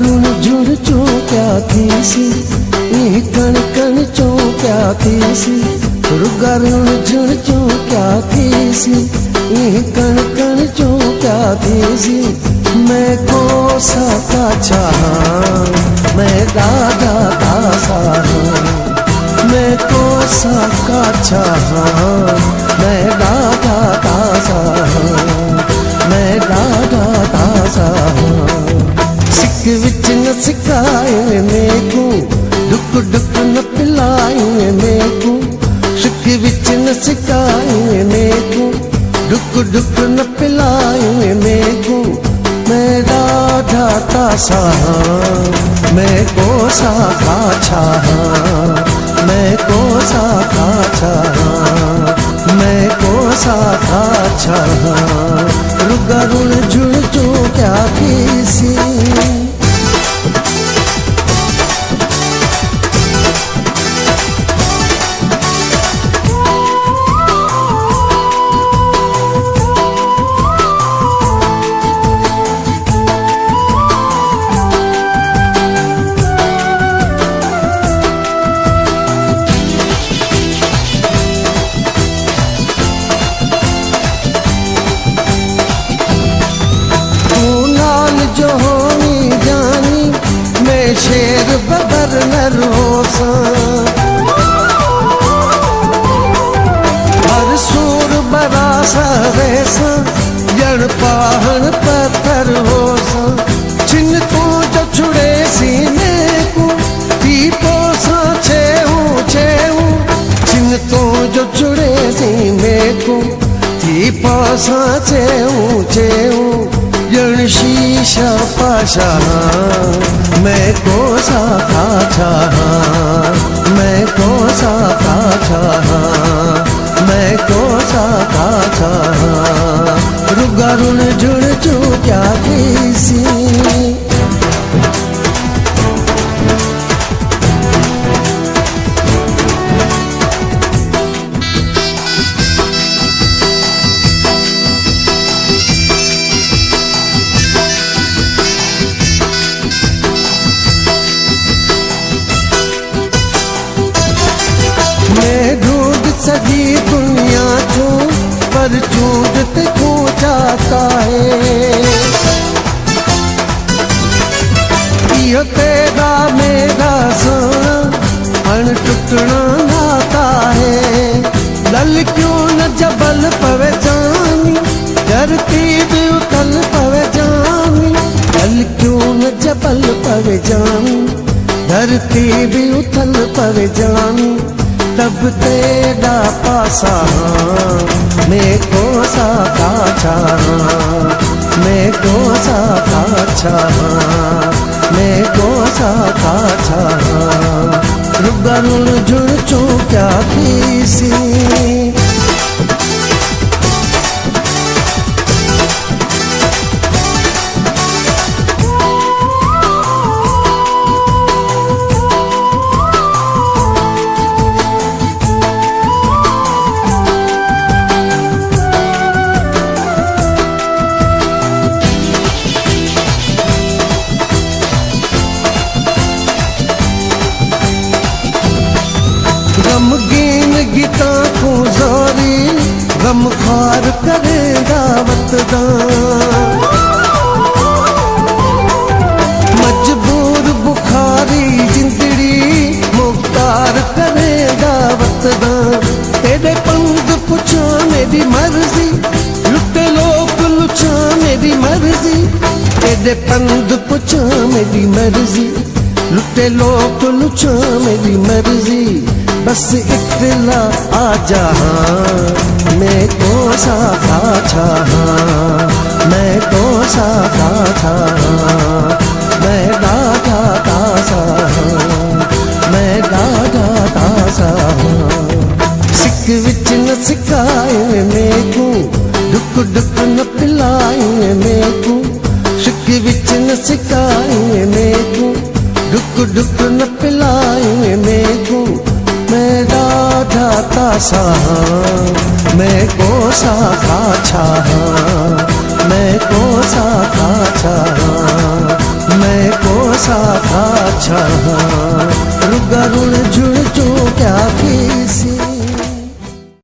रुण जुण चो क्या थीसी कण कण चो क्या थीसी रुगा रुण जुण चो क्या थीसी कण कण चो क्या थीसी मैं कोसा का चाहा मैं दादा दासा मैं कोसा का चाहा मैं दादा दासा मैं दादा दासा सिक विच न सिकाए मेकू दुख दुख न पिलाए मेकू सिक विच न सिकाए मेकू दुख दुख न पिलाए मेकू मैं दादा तासा मैं कोसा का चाहा मैं कोसा का चाहा मैं कोसा का चाहा रुगा रुण जुण चो क्या थीसी जो होनी जानी मैं शेर बबर न रोसा हर सूर बरा सा वैसा जड़ पाहन पत्थर होसा छिन को जो छुड़े सीने को पोसा छेऊ छिन तो जो छुड़े सीने को पोसा छेऊ जन शीशा पाशा मैं कोसा का चाहा मैं कोसा का चाहा मैं कोसा का चाहा रुगा रुण जुण चो क्या थीसी मैं ढूंढ सजी दुनिया को पर ढूंढते खो जाता है ये तेरा मेरा सोना अण टुकड़ा नाता है लल क्यों न जबल पवे जानी धरती भी उथल पवे जानी लल क्यों न जबल पवे जानी धरती भी उथल पवे जानी तब तेरा पासा मैं कोसा का चाहा मैं कोसा का चाहा मैं कोसा का चाहा रुगा रुण जुण चो क्या थीसी गमगीन गीता को जोरी गम खार करे दावत दान मजबूर बुखारी जिंदड़ी मुख्तार करे दावत दान तेरे पंग पुछा मेरी मर्जी लुटे लोग लुचा मेरी मर्जी तेरे पंग पुछा मेरी मर्जी लुटे लोग लुचा मेरी मर्जी बस इतला आ जहाँ मैं कोसा का चाहा मैं कोसा का चाहा मैं दादा दासा मैं दादा दासा सिक विच न सिकाए मेकू दुख दुख न पिलाए मेकू सिक विच न सिकाए मेकू दुख दुख न पिलाए मेकू मैं दादा तासा मैं कोसा का चाहा मैं कोसा का चाहा मैं को बादशाह रुगा रुण